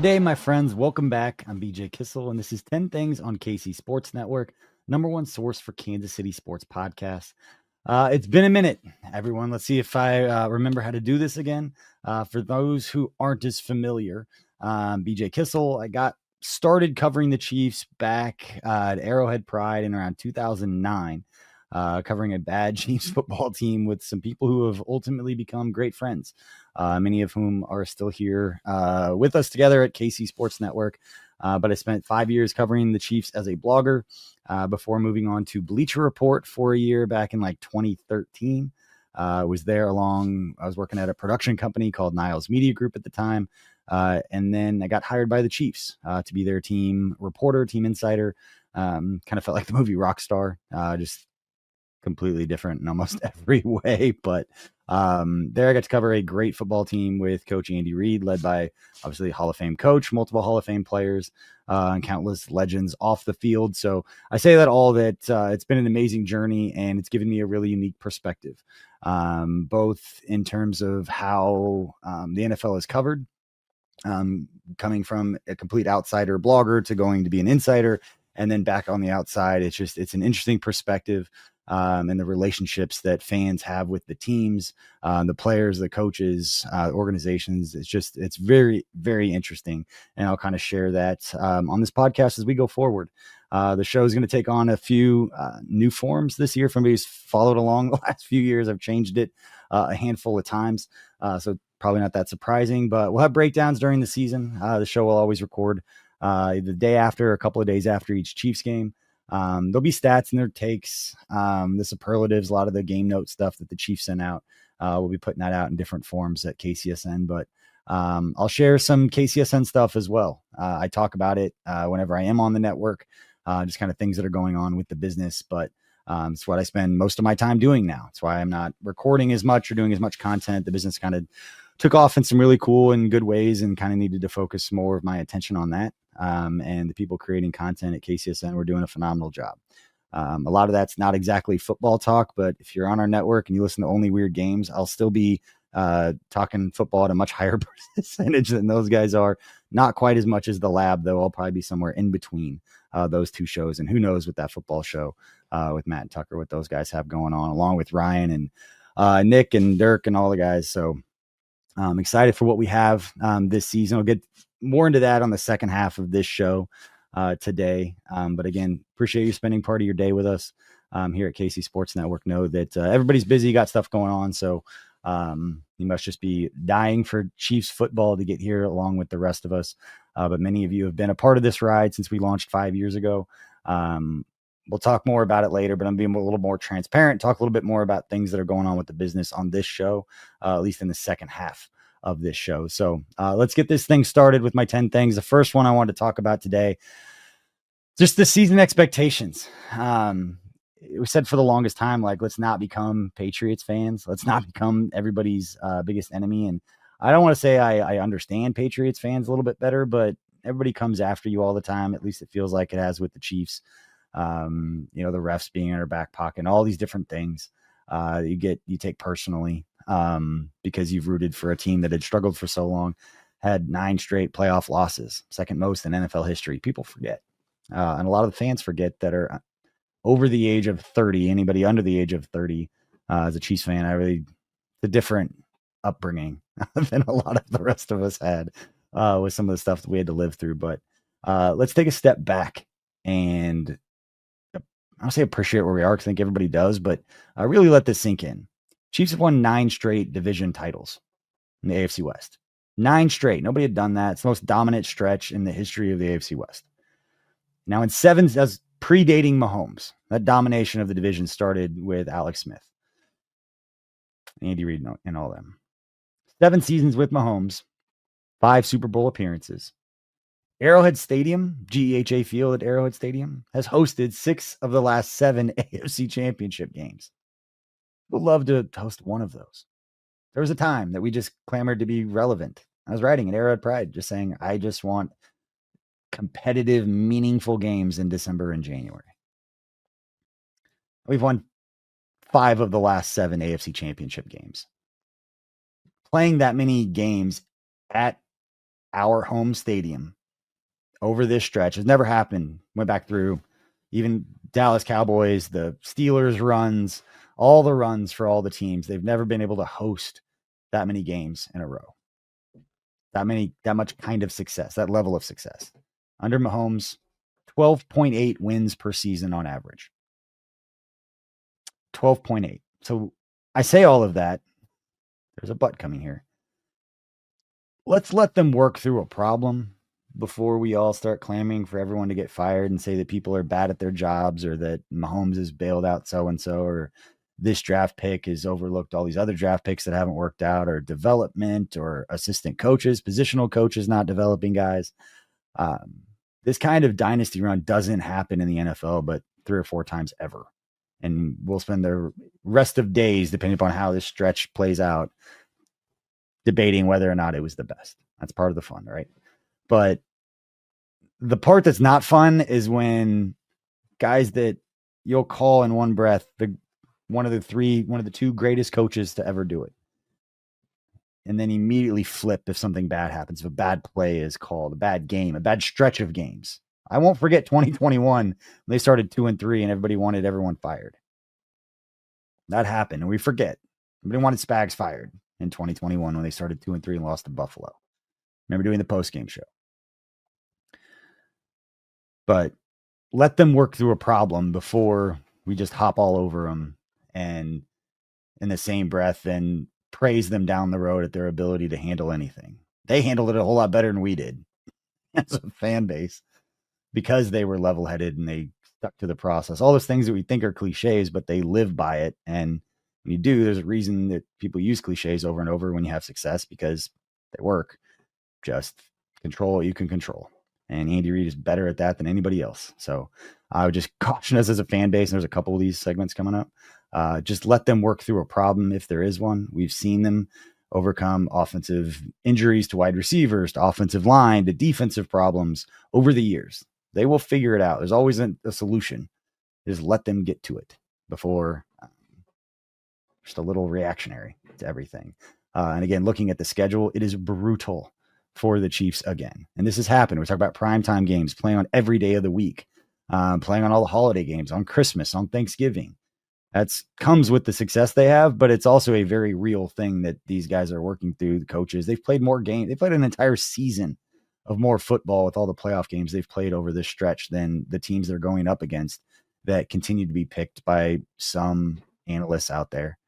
Good day, my friends. Welcome back. I'm BJ Kissel, and this is 10 Things on KC Sports Network, number one source for Kansas City sports podcasts. It's been a minute, everyone. Let's see if I remember how to do this again. For those who aren't as familiar, BJ Kissel, I got started covering the Chiefs back at Arrowhead Pride in around 2009, covering a bad Chiefs football team with some people who have ultimately become great friends, many of whom are still here with us together at KC Sports Network. But I spent 5 years covering the Chiefs as a blogger before moving on to Bleacher Report for a year back in like 2013. I was working at a production company called Niles Media Group at the time. And then I got hired by the Chiefs to be their team reporter, team insider. Kind of felt like the movie Rockstar, just completely different in almost every way. But there I got to cover a great football team with Coach Andy Reid, led by obviously Hall of Fame coach, multiple Hall of Fame players, and countless legends off the field. So I say that it's been an amazing journey, and it's given me a really unique perspective, both in terms of how the NFL is covered, coming from a complete outsider blogger to going to be an insider, and then back on the outside. It's an interesting perspective. And the relationships that fans have with the teams, the players, the coaches, organizations. It's very, very interesting. And I'll kind of share that on this podcast as we go forward. The show is going to take on a few new forms this year. For anybody who's followed along the last few years, I've changed it a handful of times. So probably not that surprising, but we'll have breakdowns during the season. The show will always record the day after, a couple of days after each Chiefs game. There'll be stats and their takes, the superlatives, a lot of the game note stuff that the Chiefs sent out. We'll be putting that out in different forms at KCSN, but I'll share some KCSN stuff as well. I talk about it whenever I am on the network, just kind of things that are going on with the business, but it's what I spend most of my time doing now. It's why I'm not recording as much or doing as much content. The business kind of took off in some really cool and good ways, and kind of needed to focus more of my attention on that. And the people creating content at KCSN were doing a phenomenal job. A lot of that's not exactly football talk, but if you're on our network and you listen to Only Weird Games, I'll still be talking football at a much higher percentage than those guys are. Not quite as much as the Lab, though. I'll probably be somewhere in between those two shows. And who knows with that football show with Matt and Tucker, what those guys have going on, along with Ryan and Nick and Dirk and all the guys. So I'm excited for what we have this season. We'll get more into that on the second half of this show today. But again, appreciate you spending part of your day with us here at KC Sports Network. Know that everybody's busy, got stuff going on. So you must just be dying for Chiefs football to get here along with the rest of us. But many of you have been a part of this ride since we launched 5 years ago. We'll talk more about it later, but I'm being a little more transparent, talk a little bit more about things that are going on with the business on this show, at least in the second half of this show. So let's get this thing started with my 10 things. The first one I wanted to talk about today, just the season expectations. It was said for the longest time, like, let's not become Patriots fans. Let's not become everybody's biggest enemy. And I don't want to say I understand Patriots fans a little bit better, but everybody comes after you all the time. At least it feels like it has with the Chiefs. The refs being in our back pocket and all these different things you take personally because you've rooted for a team that had struggled for so long, had 9 straight playoff losses, second most in NFL history. People forget. And a lot of the fans forget that are over the age of 30, anybody under the age of 30 as a Chiefs fan, it's a different upbringing than a lot of the rest of us had with some of the stuff that we had to live through. But let's take a step back and I don't say appreciate where we are because I think everybody does, but really let this sink in. Chiefs have won 9 straight division titles in the AFC West. 9 straight. Nobody had done that. It's the most dominant stretch in the history of the AFC West. Now in 7, that's predating Mahomes. That domination of the division started with Alex Smith, Andy Reid, and all them. 7 seasons with Mahomes, 5 Super Bowl appearances. Arrowhead Stadium, GEHA Field at Arrowhead Stadium, has hosted 6 of the last 7 AFC Championship games. We'd love to host one of those. There was a time that we just clamored to be relevant. I was writing at Arrowhead Pride, just saying, I just want competitive, meaningful games in December and January. We've won 5 of the last 7 AFC Championship games. Playing that many games at our home stadium over this stretch. It's never happened. Went back through even Dallas Cowboys, the Steelers runs, all the runs for all the teams. They've never been able to host that many games in a row. That much kind of success, that level of success. Under Mahomes, 12.8 wins per season on average. 12.8. So I say all of that. There's a but coming here. Let's let them work through a problem before we all start clamoring for everyone to get fired and say that people are bad at their jobs, or that Mahomes has bailed out so-and-so, or this draft pick has overlooked all these other draft picks that haven't worked out, or development, or assistant coaches, positional coaches not developing guys. This kind of dynasty run doesn't happen in the NFL, but 3 or 4 times ever. And we'll spend the rest of days, depending upon how this stretch plays out, debating whether or not it was the best. That's part of the fun, right? But the part that's not fun is when guys that you'll call in one breath, one of the 2 greatest coaches to ever do it, and then immediately flip if something bad happens, if a bad play is called, a bad game, a bad stretch of games. I won't forget 2021 when they started 2-3 and everybody wanted everyone fired. That happened, and we forget. Everybody wanted Spags fired in 2021 when they started 2-3 and lost to Buffalo. Remember doing the post-game show. But let them work through a problem before we just hop all over them and in the same breath then praise them down the road at their ability to handle anything. They handled it a whole lot better than we did as a fan base because they were level-headed and they stuck to the process. All those things that we think are cliches, but they live by it. And when you do, there's a reason that people use cliches over and over when you have success, because they work. Just control what you can control. And Andy Reid is better at that than anybody else. So I would just caution us as a fan base, and there's a couple of these segments coming up. Just let them work through a problem if there is one. We've seen them overcome offensive injuries to wide receivers, to offensive line, to defensive problems over the years. They will figure it out. There's always a solution. Just let them get to it before just a little reactionary to everything. And again, looking at the schedule, it is brutal for the Chiefs again. And this has happened. We're talking about primetime games, playing on every day of the week, playing on all the holiday games, on Christmas, on Thanksgiving. That's comes with the success they have, but it's also a very real thing that these guys are working through. The coaches, they've played more games. They played an entire season of more football with all the playoff games they've played over this stretch than the teams they're going up against that continue to be picked by some analysts out there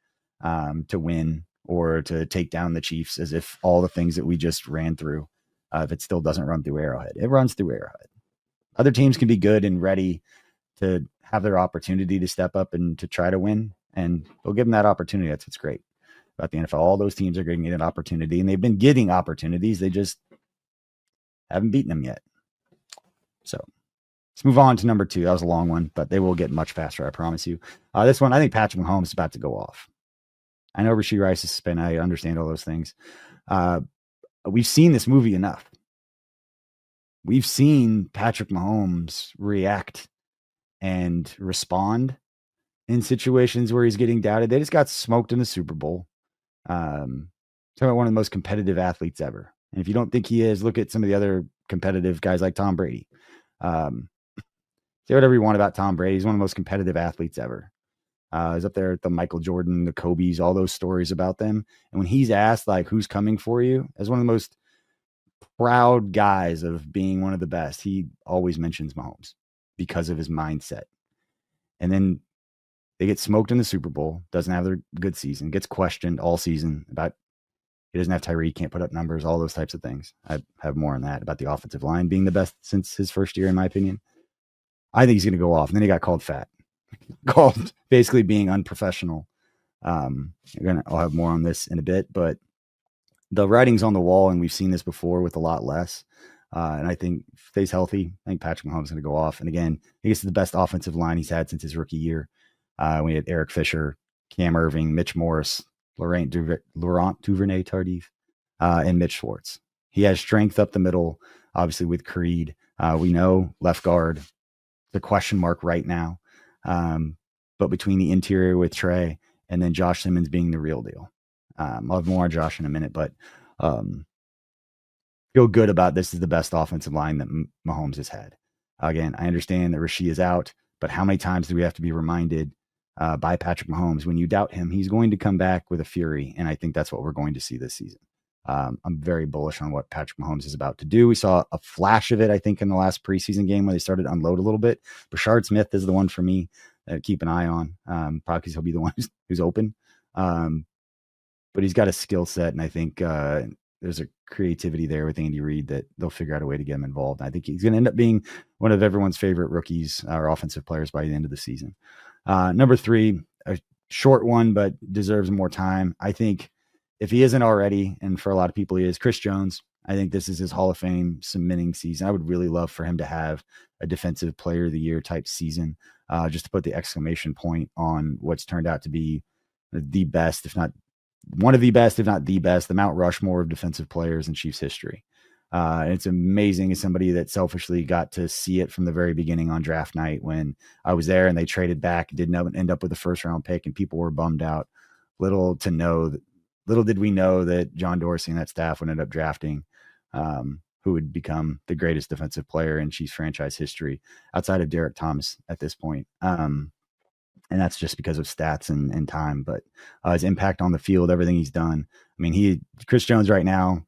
to win or to take down the Chiefs, as if all the things that we just ran through, if it still doesn't run through Arrowhead. It runs through Arrowhead. Other teams can be good and ready to have their opportunity to step up and to try to win, and we'll give them that opportunity. That's what's great about the NFL. All those teams are going to get an opportunity, and they've been getting opportunities. They just haven't beaten them yet. So let's move on to number 2. That was a long one, but they will get much faster, I promise you. This one, I think Patrick Mahomes is about to go off. I know Rashee Rice is spin. I understand all those things. We've seen this movie enough. We've seen Patrick Mahomes react and respond in situations where he's getting doubted. They just got smoked in the Super Bowl. Talking about one of the most competitive athletes ever. And if you don't think he is, look at some of the other competitive guys like Tom Brady. Say whatever you want about Tom Brady. He's one of the most competitive athletes ever. He's up there at the Michael Jordan, the Kobe's, all those stories about them. And when he's asked, like, who's coming for you, as one of the most proud guys of being one of the best, he always mentions Mahomes because of his mindset. And then they get smoked in the Super Bowl, doesn't have their good season, gets questioned all season about he doesn't have Tyreek, can't put up numbers, all those types of things. I have more on that about the offensive line being the best since his first year, in my opinion. I think he's going to go off. And then he got called fat, called basically being unprofessional. I'll have more on this in a bit, but the writing's on the wall, and we've seen this before with a lot less. And I think if he stays healthy, I think Patrick Mahomes is going to go off. And again, I think it's the best offensive line he's had since his rookie year. We had Eric Fisher, Cam Irving, Mitch Morris, Laurent Duvernay-Tardif, and Mitch Schwartz. He has strength up the middle, obviously with Creed. We know left guard, the question mark right now. But between the interior with Trey and then Josh Simmons being the real deal. I'll have more on Josh in a minute, but feel good about this is the best offensive line that Mahomes has had. Again, I understand that Rashee is out, but how many times do we have to be reminded by Patrick Mahomes, when you doubt him, he's going to come back with a fury, and I think that's what we're going to see this season. I'm very bullish on what Patrick Mahomes is about to do. We saw a flash of it, I think, in the last preseason game where they started to unload a little bit. Brashard Smith is the one for me that keep an eye on, probably because he'll be the one who's open. But he's got a skill set, and I think there's a creativity there with Andy Reid that they'll figure out a way to get him involved. And I think he's going to end up being one of everyone's favorite rookies or offensive players by the end of the season. Number 3, a short one, but deserves more time. I think if he isn't already, and for a lot of people he is, Chris Jones. I think this is his Hall of Fame cementing season. I would really love for him to have a Defensive Player of the Year type season, just to put the exclamation point on what's turned out to be the best, if not one of the best, if not the best, the Mount Rushmore of defensive players in Chiefs history. And it's amazing as somebody that selfishly got to see it from the very beginning on draft night when I was there and they traded back, didn't end up with a first round pick, and people were bummed out. Little did we know that John Dorsey and that staff would end up drafting who would become the greatest defensive player in Chiefs franchise history outside of Derek Thomas at this point. And that's just because of stats and time, but his impact on the field, everything he's done. I mean, Chris Jones right now,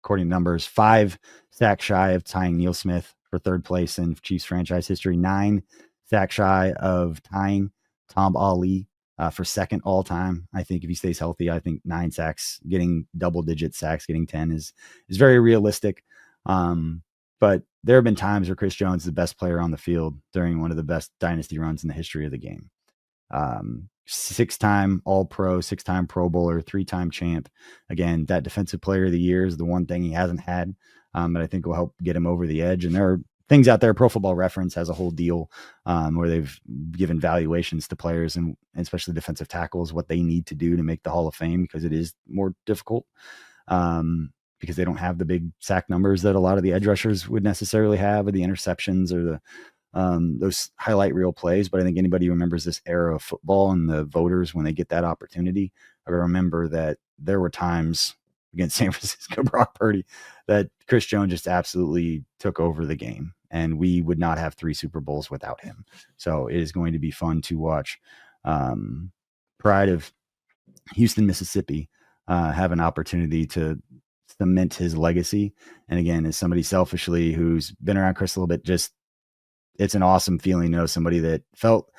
according to numbers, 5 sacks shy of tying Neil Smith for third place in Chiefs franchise history, 9 sacks shy of tying Tom Ali for second all time. I think if he stays healthy, I think 9 sacks, getting double-digit sacks, getting 10 is very realistic. But there have been times where Chris Jones is the best player on the field during one of the best dynasty runs in the history of the game. 6-time All-Pro, 6-time Pro Bowler, 3-time champ. Again, that Defensive Player of the Year is the one thing he hasn't had, but I think will help get him over the edge. And there are things out there. Pro Football Reference has a whole deal where they've given valuations to players and especially defensive tackles, what they need to do to make the Hall of Fame, because it is more difficult because they don't have the big sack numbers that a lot of the edge rushers would necessarily have, or the interceptions, or the those highlight reel plays. But I think anybody who remembers this era of football and the voters, when they get that opportunity, are remember that there were times against San Francisco Brock Purdy that Chris Jones just absolutely took over the game, and we would not have 3 Super Bowls without him. So it is going to be fun to watch Pride of Houston, Mississippi have an opportunity to cement his legacy. And again, as somebody selfishly who's been around Chris a little bit, just it's an awesome feeling to know somebody that felt,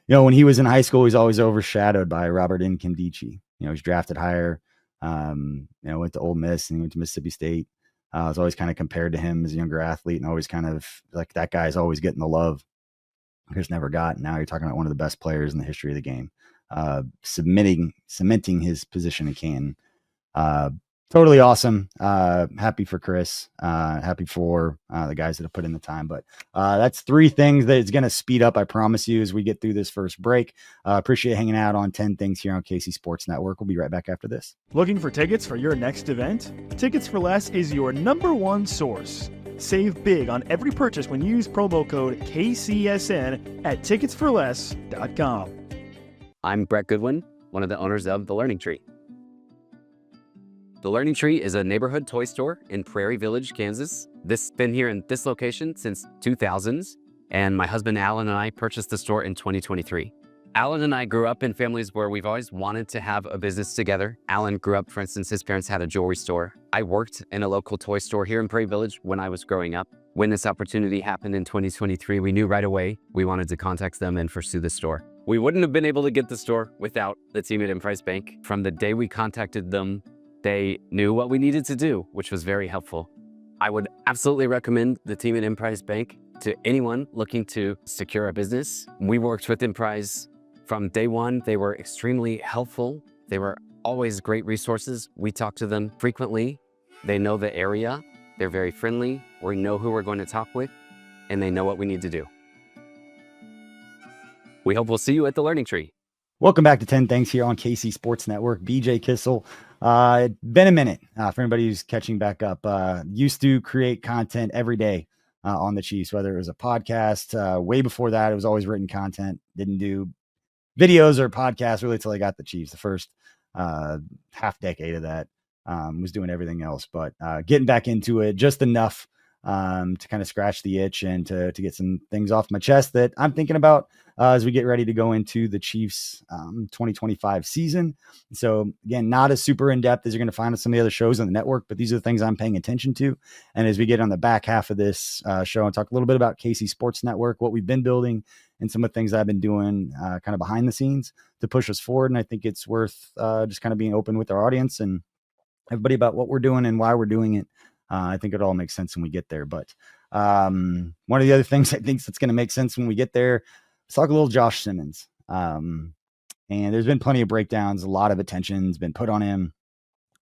when he was in high school, he was always overshadowed by Robert Nkemdiche. He's drafted higher, went to Ole Miss and went to Mississippi State. I was always kind of compared to him as a younger athlete, and always kind of like, that guy's always getting the love Chris never got. And now you're talking about one of the best players in the history of the game, cementing his position in Canton. Totally awesome. Happy for Chris. Happy for the guys that have put in the time. But that's 3 things that it's going to speed up, I promise you, as we get through this first break. Appreciate hanging out on 10 Things here on KC Sports Network. We'll be right back after this. Looking for tickets for your next event? Tickets for Less is your #1 source. Save big on every purchase when you use promo code KCSN at ticketsforless.com. I'm Brett Goodwin, one of the owners of The Learning Tree. The Learning Tree is a neighborhood toy store in Prairie Village, Kansas. This has been here in this location since 2000s, and my husband Alan and I purchased the store in 2023. Alan and I grew up in families where we've always wanted to have a business together. Alan grew up, for instance, his parents had a jewelry store. I worked in a local toy store here in Prairie Village when I was growing up. When this opportunity happened in 2023, we knew right away we wanted to contact them and pursue the store. We wouldn't have been able to get the store without the team at Emprise Bank. From the day we contacted them, they knew what we needed to do, which was very helpful. I would absolutely recommend the team at Emprise Bank to anyone looking to secure a business. We worked with Emprise from day one. They were extremely helpful. They were always great resources. We talk to them frequently. They know the area. They're very friendly. We know who we're going to talk with, and they know what we need to do. We hope we'll see you at the Learning Tree. Welcome back to 10 Things here on KC Sports Network. BJ Kissel. It's been a minute for anybody who's catching back up. Used to create content every day on the Chiefs, whether it was a podcast. Way before that, it was always written content. Didn't do videos or podcasts really until I got the Chiefs, the first half decade of that. was doing everything else, but getting back into it just enough to kind of scratch the itch and to get some things off my chest that I'm thinking about as we get ready to go into the Chiefs 2025 season. So again, not as super in-depth as you're going to find on some of the other shows on the network, but these are the things I'm paying attention to. And as we get on the back half of this show and talk a little bit about KC Sports Network, what we've been building, and some of the things I've been doing kind of behind the scenes to push us forward. And I think it's worth just kind of being open with our audience and everybody about what we're doing and why we're doing it. I think it all makes sense when we get there. But one of the other things I think that's going to make sense when we get there, let's talk a little Josh Simmons. And there's been plenty of breakdowns. A lot of attention's been put on him.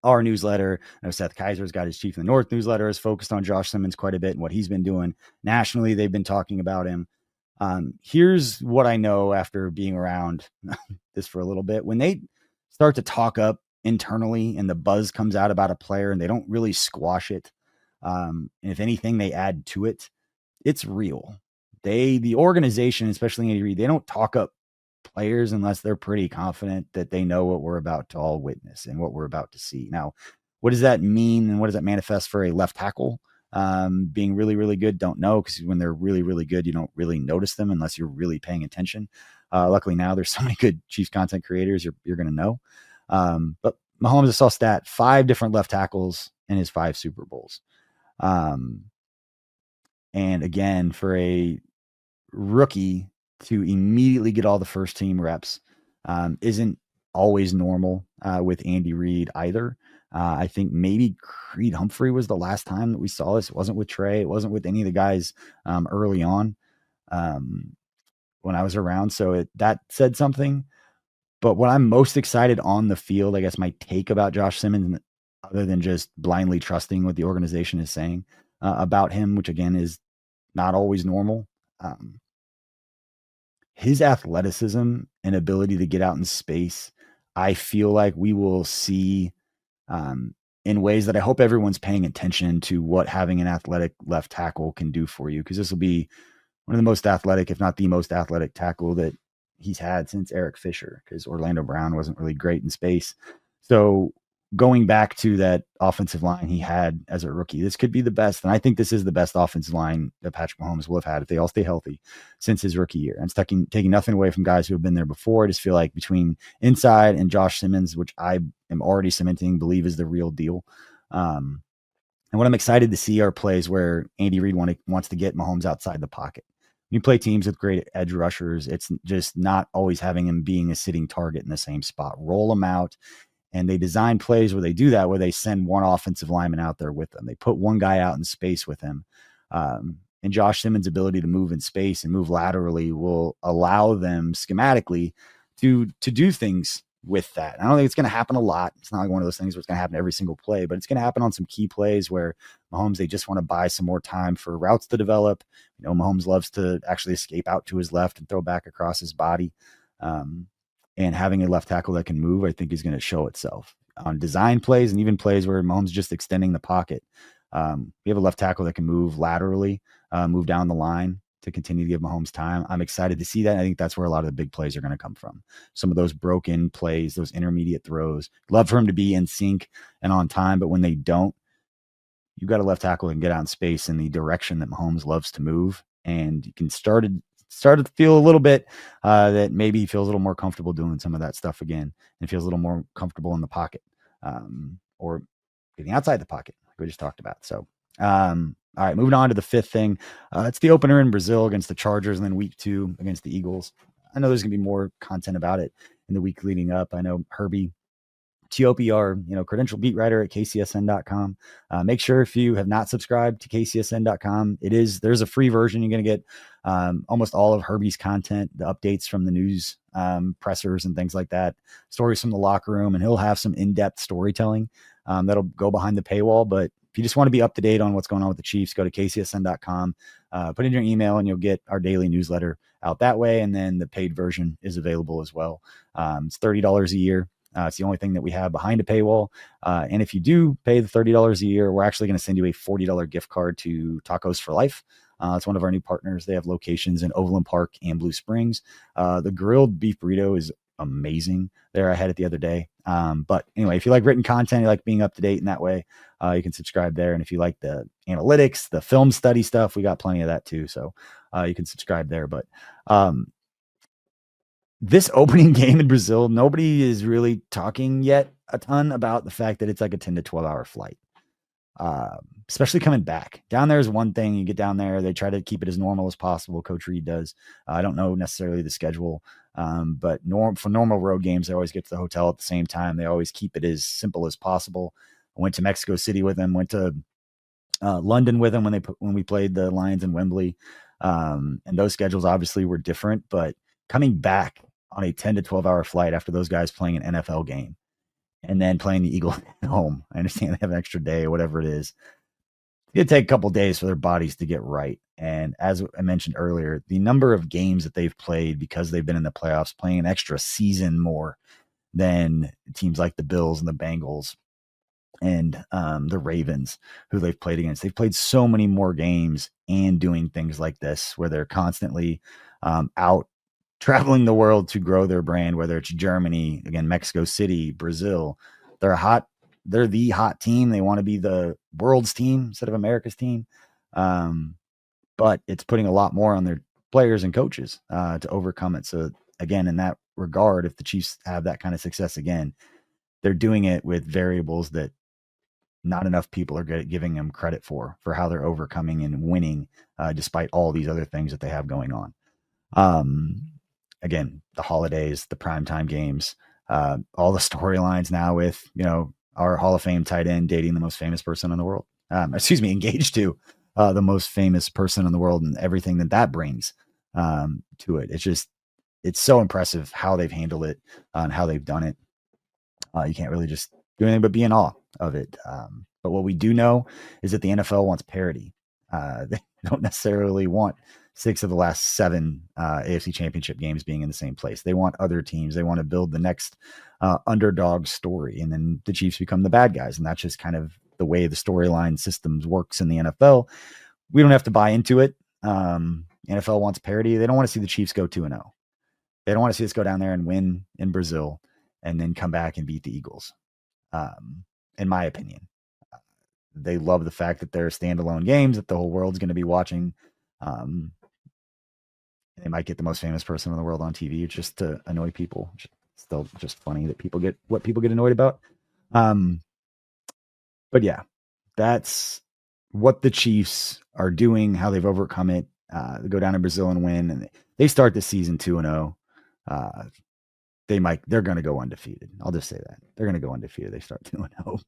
Our newsletter, I know Seth Kaiser's got his Chief in the North newsletter, is focused on Josh Simmons quite a bit and what he's been doing nationally. They've been talking about him. Here's what I know after being around this for a little bit. When they start to talk up internally and the buzz comes out about a player and they don't really squash it, and if anything, they add to it, it's real. The organization, especially Andy Reid, they don't talk up players unless they're pretty confident that they know what we're about to all witness and what we're about to see. Now, what does that mean and what does that manifest for a left tackle? Being really, really good, don't know, because when they're really, really good, you don't really notice them unless you're really paying attention. Luckily now there's so many good Chiefs content creators, you're going to know. But Mahomes, I saw stat 5 different left tackles in his 5 Super Bowls. And again, for a rookie to immediately get all the first team reps isn't always normal with Andy Reid either. I think maybe Creed Humphrey was the last time that we saw this. It wasn't with Trey. It wasn't with any of the guys early on when I was around. So that said something. But what I'm most excited on the field, I guess my take about Josh Simmons, other than just blindly trusting what the organization is saying about him, which again is not always normal, his athleticism and ability to get out in space, I feel like we will see in ways that I hope everyone's paying attention to what having an athletic left tackle can do for you, because this will be one of the most athletic, if not the most athletic tackle that he's had since Eric Fisher, because Orlando Brown wasn't really great in space. So going back to that offensive line he had as a rookie, this could be the best. And I think this is the best offensive line that Patrick Mahomes will have had if they all stay healthy since his rookie year. And it's taking nothing away from guys who have been there before. I just feel like between inside and Josh Simmons, which I am already cementing, believe is the real deal. And what I'm excited to see are plays where Andy Reid wants to get Mahomes outside the pocket. When you play teams with great edge rushers, it's just not always having him being a sitting target in the same spot. Roll him out. And they design plays where they do that, where they send one offensive lineman out there with them. They put one guy out in space with him. And Josh Simmons' ability to move in space and move laterally will allow them schematically to do things with that. I don't think it's going to happen a lot. It's not like one of those things where it's going to happen every single play, but it's going to happen on some key plays where Mahomes, they just want to buy some more time for routes to develop. You know, Mahomes loves to actually escape out to his left and throw back across his body. And having a left tackle that can move, I think, is going to show itself on design plays and even plays where Mahomes just extending the pocket. We have a left tackle that can move laterally, move down the line to continue to give Mahomes time. I'm excited to see that. I think that's where a lot of the big plays are going to come from. Some of those broken plays, those intermediate throws. Love for him to be in sync and on time, but when they don't, you got a left tackle that can get out in space in the direction that Mahomes loves to move, and you can start to feel a little bit that maybe he feels a little more comfortable doing some of that stuff again and feels a little more comfortable in the pocket or getting outside the pocket, like we just talked about. So, all right, moving on to the 5th thing. It's the opener in Brazil against the Chargers, and then week 2 against the Eagles. I know there's going to be more content about it in the week leading up. I know Herbie Tiopi, our credential beat writer at KCSN.com. Make sure if you have not subscribed to KCSN.com, there's a free version. You're going to get almost all of Herbie's content, the updates from the news pressers and things like that, stories from the locker room, and he'll have some in-depth storytelling that'll go behind the paywall. But if you just want to be up to date on what's going on with the Chiefs, go to KCSN.com, put in your email, and you'll get our daily newsletter out that way. And then the paid version is available as well. It's $30 a year. It's the only thing that we have behind a paywall. And if you do pay the $30 a year, we're actually going to send you a $40 gift card to Tacos for Life. It's one of our new partners. They have locations in Overland Park and Blue Springs. The grilled beef burrito is amazing there. I had it the other day. But anyway, if you like written content, you like being up to date in that way, you can subscribe there. And if you like the analytics, the film study stuff, we got plenty of that too. So you can subscribe there. But this opening game in Brazil, nobody is really talking yet a ton about the fact that it's like a 10 to 12 hour flight. Especially coming back down there is one thing. You get down there, they try to keep it as normal as possible. Coach Reed does. I don't know necessarily the schedule, but for normal road games, they always get to the hotel at the same time. They always keep it as simple as possible. I went to Mexico City with them, went to London with them when we played the Lions in Wembley. And those schedules obviously were different, but coming back on a 10 to 12 hour flight after those guys playing an NFL game and then playing the Eagles at home. I understand they have an extra day or whatever it is. It'd take a couple days for their bodies to get right. And as I mentioned earlier, the number of games that they've played because they've been in the playoffs, playing an extra season more than teams like the Bills and the Bengals and the Ravens, who they've played against. They've played so many more games and doing things like this where they're constantly out traveling the world to grow their brand, whether it's Germany, again, Mexico City, Brazil. They're the hot team. They want to be the world's team instead of America's team. But it's putting a lot more on their players and coaches to overcome it. So again, in that regard, if the Chiefs have that kind of success again, they're doing it with variables that not enough people are giving them credit for how they're overcoming and winning, despite all these other things that they have going on. Again, the holidays, the primetime games, all the storylines now with, our Hall of Fame tight end dating the most famous person in the world. Engaged to the most famous person in the world, and everything that brings to it. It's so impressive how they've handled it and how they've done it. You can't really just do anything but be in awe of it. But what we do know is that the NFL wants parity. They don't necessarily want 6 of the last 7 AFC championship games being in the same place. They want other teams. They want to build the next underdog story. And then the Chiefs become the bad guys. And that's just kind of the way the storyline systems works in the NFL. We don't have to buy into it. NFL wants parity. They don't want to see the Chiefs go 2-0. They don't want to see us go down there and win in Brazil and then come back and beat the Eagles. In my opinion, they love the fact that they're standalone games that the whole world's going to be watching. They might get the most famous person in the world on TV just to annoy people. Still just funny that people get annoyed about. But yeah, that's what the Chiefs are doing, how they've overcome it. They go down to Brazil and win, and they start the season 2-0. They're going to go undefeated. I'll just say that they're going to go undefeated. They start 2-0.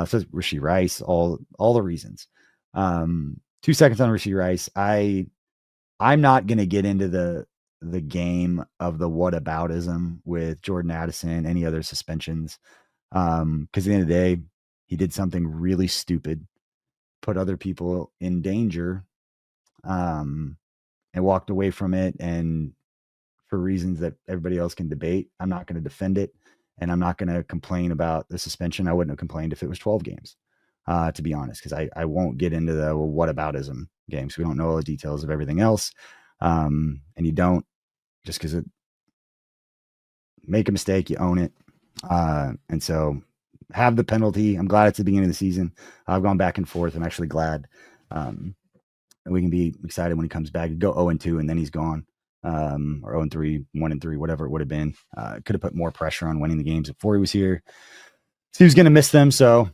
So Rashee Rice, all the reasons. 2 seconds on Rashee Rice. I'm not going to get into the game of the whataboutism with Jordan Addison, any other suspensions. Because at the end of the day, he did something really stupid, put other people in danger, and walked away from it. And for reasons that everybody else can debate, I'm not going to defend it. And I'm not going to complain about the suspension. I wouldn't have complained if it was 12 games, to be honest, because I won't get into the whataboutism games. We don't know all the details of everything else. And you don't, just because make a mistake, you own it. And so have the penalty. I'm glad it's the beginning of the season. I've gone back and forth. I'm actually glad. We can be excited when he comes back. Go 0-2 and then he's gone. Or 0-3, 1-3, whatever it would have been. Could have put more pressure on winning the games before he was here. So he was going to miss them. So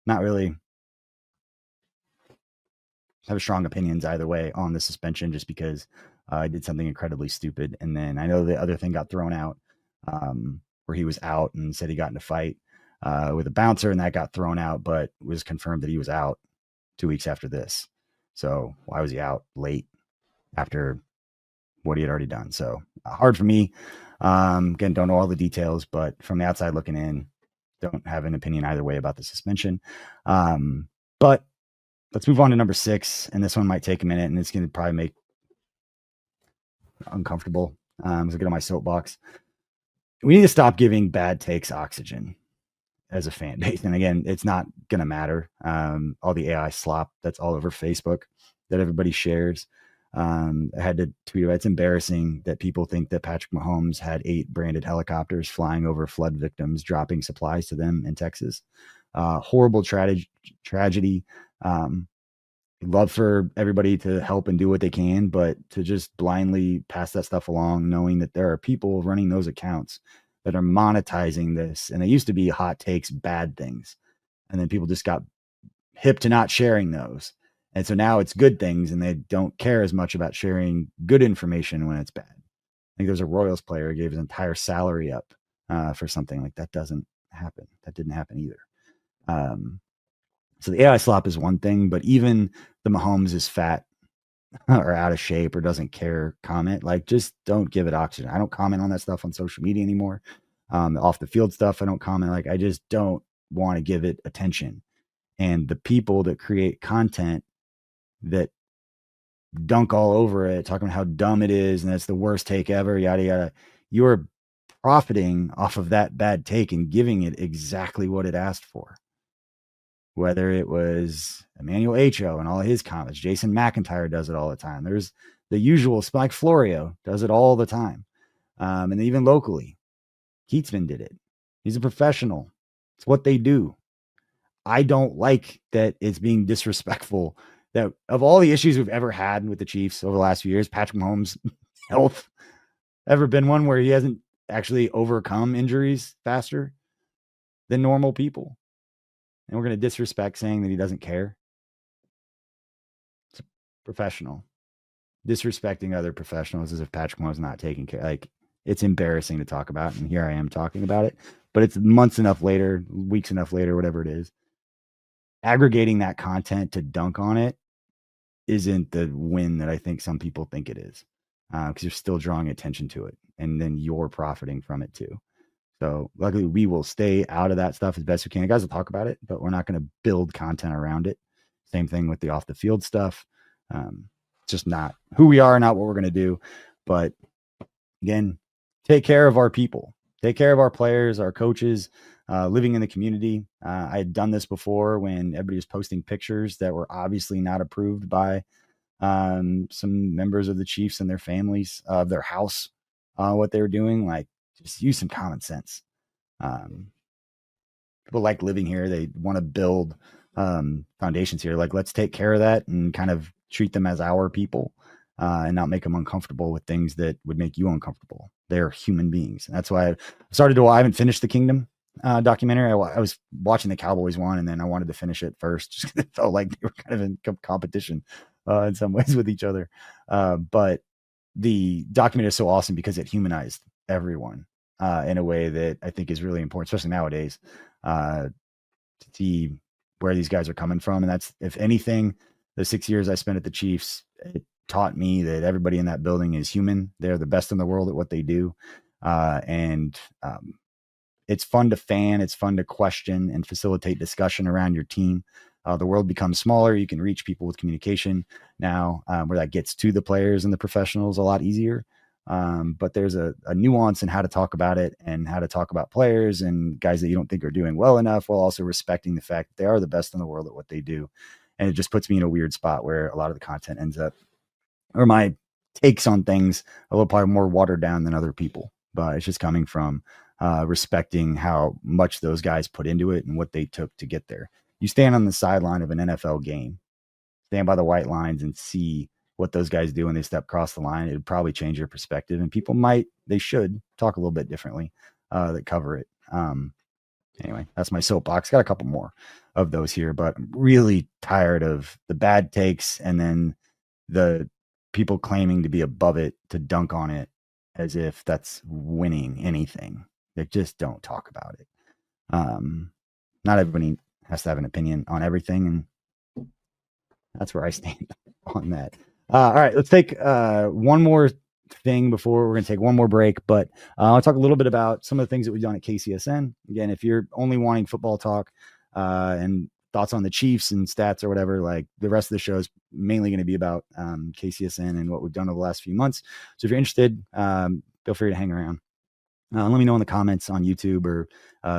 not really have strong opinions either way on the suspension, just because I did something incredibly stupid. And then I know the other thing got thrown out, where he was out and said he got in a fight with a bouncer, and that got thrown out, but it was confirmed that he was out 2 weeks after this. So why was he out late after what he had already done? So hard for me. Again, don't know all the details, but from the outside looking in, don't have an opinion either way about the suspension. But let's move on to number 6. And this one might take a minute, and it's going to probably make uncomfortable. As I get on my soapbox, we need to stop giving bad takes oxygen as a fan base. And again, it's not going to matter. All the AI slop that's all over Facebook that everybody shares. I had to tweet about it. It's embarrassing that people think that Patrick Mahomes had 8 branded helicopters flying over flood victims, dropping supplies to them in Texas. Horrible tragedy. Love for everybody to help and do what they can, but to just blindly pass that stuff along, knowing that there are people running those accounts that are monetizing this. And they used to be hot takes, bad things. And then people just got hip to not sharing those. And so now it's good things, and they don't care as much about sharing good information when it's bad. I think there's a Royals player who gave his entire salary up for something like that. Doesn't happen. That didn't happen either. So the AI slop is one thing, but even the Mahomes is fat or out of shape or doesn't care comment, like, just don't give it oxygen. I don't comment on that stuff on social media anymore. Off the field stuff, I don't comment. Like, I just don't want to give it attention. And the people that create content that dunk all over it, talking about how dumb it is and that's the worst take ever, yada yada, you're profiting off of that bad take and giving it exactly what it asked for. Whether it was Emmanuel Acho and all of his comments, Jason McIntyre does it all the time. There's the usual, Spike Florio does it all the time. And even locally, Keatsman did it. He's a professional. It's what they do. I don't like that it's being disrespectful. That of all the issues we've ever had with the Chiefs over the last few years, Patrick Mahomes' health ever been one where he hasn't actually overcome injuries faster than normal people. And we're going to disrespect saying that he doesn't care. It's professional. Disrespecting other professionals as if Patrick Mahomes is not taking care. Like, it's embarrassing to talk about. And here I am talking about it. But it's months enough later, weeks enough later, whatever it is. Aggregating that content to dunk on it isn't the win that I think some people think it is. Because you're still drawing attention to it. And then you're profiting from it too. So luckily we will stay out of that stuff as best we can. The guys will talk about it, but we're not going to build content around it. Same thing with the off the field stuff. It's just not who we are, not what we're going to do. But again, take care of our people, take care of our players, our coaches, living in the community. I had done this before when everybody was posting pictures that were obviously not approved by some members of the Chiefs and their families of their house, what they were doing. Like, just use some common sense. People like living here. They want to build foundations here. Like, let's take care of that and kind of treat them as our people and not make them uncomfortable with things that would make you uncomfortable. They're human beings. And that's why I started to, I haven't finished the Kingdom documentary. I was watching the Cowboys one, and then I wanted to finish it first. Just it felt like they were kind of in competition in some ways with each other. But the documentary is so awesome because it humanized everyone in a way that I think is really important, especially nowadays, to see where these guys are coming from. And that's, if anything, the 6 years I spent at the Chiefs, it taught me that everybody in that building is human. They're the best in the world at what they do. And it's fun to fan. It's fun to question and facilitate discussion around your team. The world becomes smaller. You can reach people with communication now, where that gets to the players and the professionals a lot easier. But there's a nuance in how to talk about it and how to talk about players and guys that you don't think are doing well enough, while also respecting the fact that they are the best in the world at what they do. And it just puts me in a weird spot where a lot of the content ends up, or my takes on things, a little probably more watered down than other people. But it's just coming from respecting how much those guys put into it and what they took to get there. You stand on the sideline of an NFL game, stand by the white lines and see what those guys do when they step across the line. It would probably change your perspective, and people they should talk a little bit differently that cover it. Anyway, that's my soapbox. Got a couple more of those here, but I'm really tired of the bad takes and then the people claiming to be above it to dunk on it as if that's winning anything. They just don't talk about it. Not everybody has to have an opinion on everything, and that's where I stand on that. All right, let's take one more thing before we're going to take one more break, but I'll talk a little bit about some of the things that we've done at KCSN. Again, if you're only wanting football talk and thoughts on the Chiefs and stats or whatever, like, the rest of the show is mainly going to be about KCSN and what we've done over the last few months. So if you're interested, feel free to hang around. Let me know in the comments on YouTube or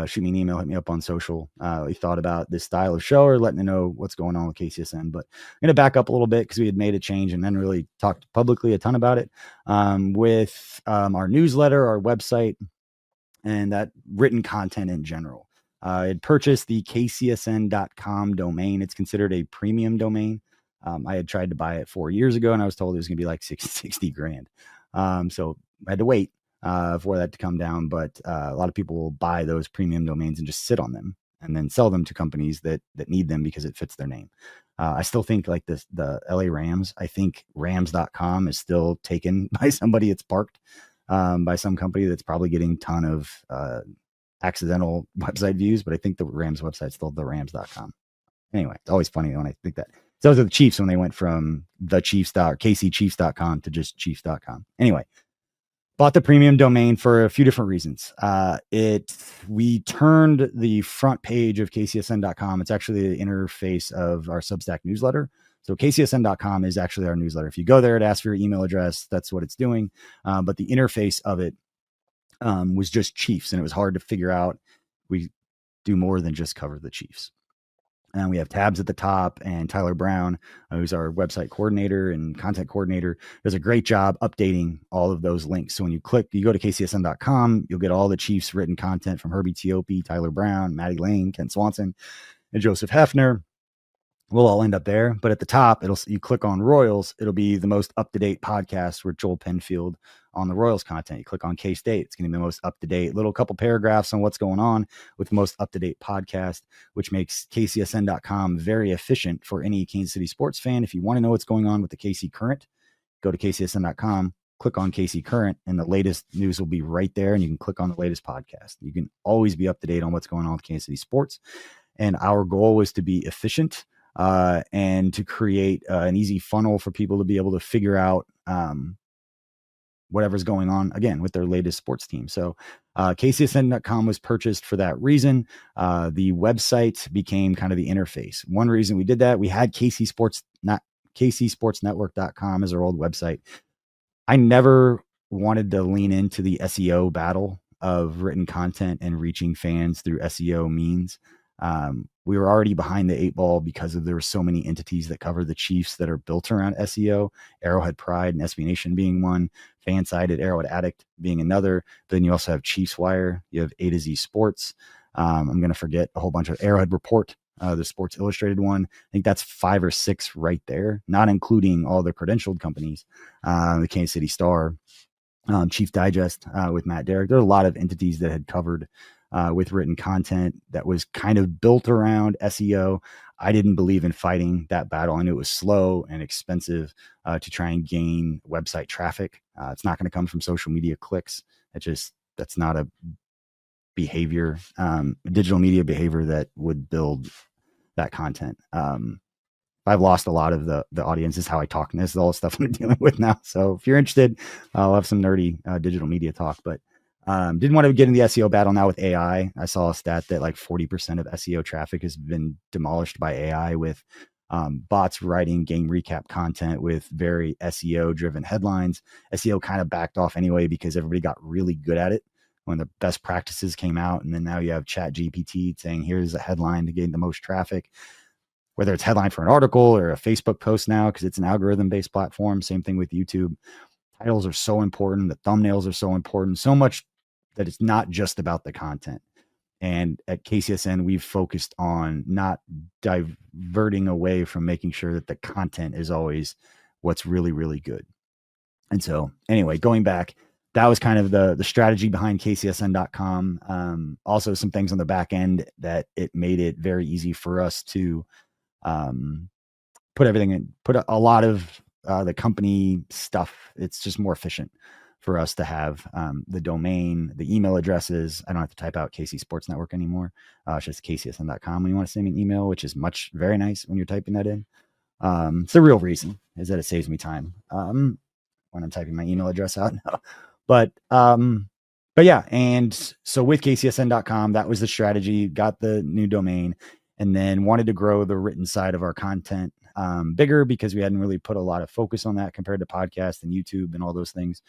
shoot me an email, hit me up on social. What you thought about this style of show or letting me know what's going on with KCSN. But I'm going to back up a little bit because we had made a change and then really talked publicly a ton about it with our newsletter, our website, and that written content in general. I had purchased the kcsn.com domain. It's considered a premium domain. I had tried to buy it 4 years ago and I was told it was going to be like 60 grand. So I had to wait for that to come down. But a lot of people will buy those premium domains and just sit on them and then sell them to companies that need them because it fits their name. I still think like the LA Rams, I think rams.com is still taken by somebody. It's parked by some company that's probably getting a ton of accidental website views, but I think the Rams website is still the rams.com. Anyway, it's always funny when I think that. So those are the Chiefs when they went from the Chiefs or KCChiefs.com to just Chiefs.com. Anyway, bought the premium domain for a few different reasons. We turned the front page of KCSN.com. It's actually the interface of our Substack newsletter. So KCSN.com is actually our newsletter. If you go there, it asks for your email address. That's what it's doing. But the interface of it was just Chiefs, and it was hard to figure out. We do more than just cover the Chiefs. And we have tabs at the top, and Tyler Brown, who's our website coordinator and content coordinator, does a great job updating all of those links. So when you go to KCSN.com, you'll get all the Chiefs written content from Herbie Teope, Tyler Brown, Maddie Lane, Ken Swanson, and Joseph Hefner. We'll all end up there. But at the top, you click on Royals, it'll be the most up-to-date podcast with Joel Penfield on the Royals content. You click on K-State, it's going to be the most up-to-date little couple paragraphs on what's going on with the most up-to-date podcast, which makes KCSN.com very efficient for any Kansas City sports fan. If you want to know what's going on with the KC Current, go to KCSN.com, click on KC Current, and the latest news will be right there, and you can click on the latest podcast. You can always be up-to-date on what's going on with Kansas City sports. And our goal was to be efficient and to create an easy funnel for people to be able to figure out whatever's going on, again, with their latest sports team. So KCSN.com was purchased for that reason. The website became kind of the interface. One reason we did that, we had KCSportsNetwork.com as our old website. I never wanted to lean into the SEO battle of written content and reaching fans through SEO means. We were already behind the 8 ball because there were so many entities that cover the Chiefs that are built around SEO, Arrowhead Pride and SB Nation being one, Fansided, Arrowhead Addict being another. Then you also have Chiefs Wire, you have A to Z Sports. I'm going to forget a whole bunch of Arrowhead Report, the Sports Illustrated one. I think that's 5 or 6 right there, not including all the credentialed companies, the Kansas City Star, Chief Digest with Matt Derrick. There are a lot of entities that had covered with written content that was kind of built around SEO. I didn't believe in fighting that battle. I knew it was slow and expensive to try and gain website traffic. It's not going to come from social media clicks. That's not a behavior, digital media behavior that would build that content. I've lost a lot of the audience. This is how I talk. And this is all the stuff I'm dealing with now. So if you're interested, I'll have some nerdy digital media talk, but didn't want to get in the SEO battle now with AI. I saw a stat that like 40% of SEO traffic has been demolished by AI with bots writing game recap content with very SEO driven headlines. SEO kind of backed off anyway because everybody got really good at it when the best practices came out. And then now you have Chat GPT saying, here's a headline to gain the most traffic, whether it's headline for an article or a Facebook post now, because it's an algorithm based platform. Same thing with YouTube. Titles are so important. The thumbnails are so important, so much that it's not just about the content. And at KCSN, we've focused on not diverting away from making sure that the content is always what's really, really good. And so anyway, going back, that was kind of the strategy behind KCSN.com. Also some things on the back end that it made it very easy for us to put everything in, put a lot of the company stuff. It's just more efficient for us to have the domain, the email addresses. I don't have to type out KC Sports Network anymore. It's just KCSN.com when you want to send me an email, which is very nice when you're typing that in. It's the real reason is that it saves me time when I'm typing my email address out. But yeah. And so with KCSN.com, that was the strategy, got the new domain, and then wanted to grow the written side of our content. bigger because we hadn't really put a lot of focus on that compared to podcast and YouTube and all those things.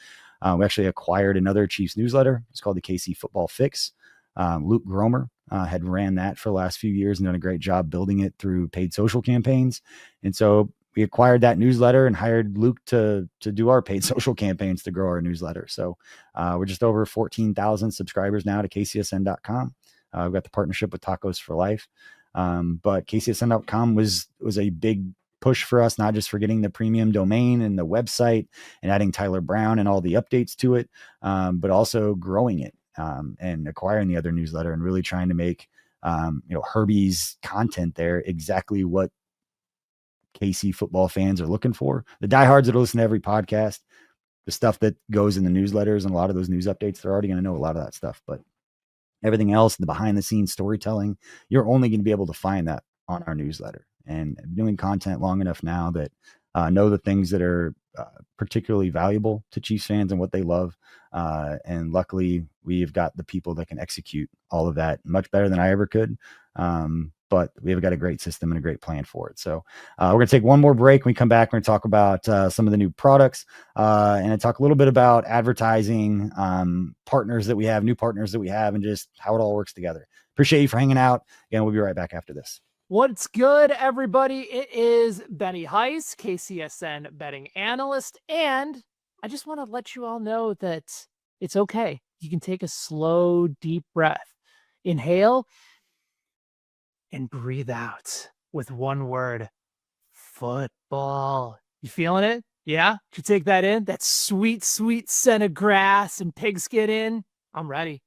We actually acquired another Chiefs newsletter. It's called the KC Football Fix. Luke Gromer had ran that for the last few years and done a great job building it through paid social campaigns. And so we acquired that newsletter and hired Luke to do our paid social campaigns to grow our newsletter. So we're just over 14,000 subscribers now to KCSN.com. We've got the partnership with Tacos for Life. But KCSN.com was a big push for us, not just for getting the premium domain and the website and adding Tyler Brown and all the updates to it, but also growing it and acquiring the other newsletter and really trying to make Herbie's content there exactly what KC football fans are looking for. The diehards that listen to every podcast, the stuff that goes in the newsletters and a lot of those news updates, they're already going to know a lot of that stuff. But everything else, the behind the scenes storytelling, you're only going to be able to find that on our newsletter. And I'm doing content long enough now that know the things that are particularly valuable to Chiefs fans and what they love. And luckily, we've got the people that can execute all of that much better than I ever could. But we've got a great system and a great plan for it. So we're going to take one more break. When we come back, we're going to talk about some of the new products and I talk a little bit about advertising, partners that we have, new partners that we have, and just how it all works together. Appreciate you for hanging out. Again, we'll be right back after this. What's good, everybody? It is Benny Heiss, KCSN betting analyst, and I just want to let you all know that it's okay. You can take a slow, deep breath. Inhale and breathe out with one word: football. You feeling it? Yeah? Did you take that in? That sweet, sweet scent of grass and pigskin in? I'm ready.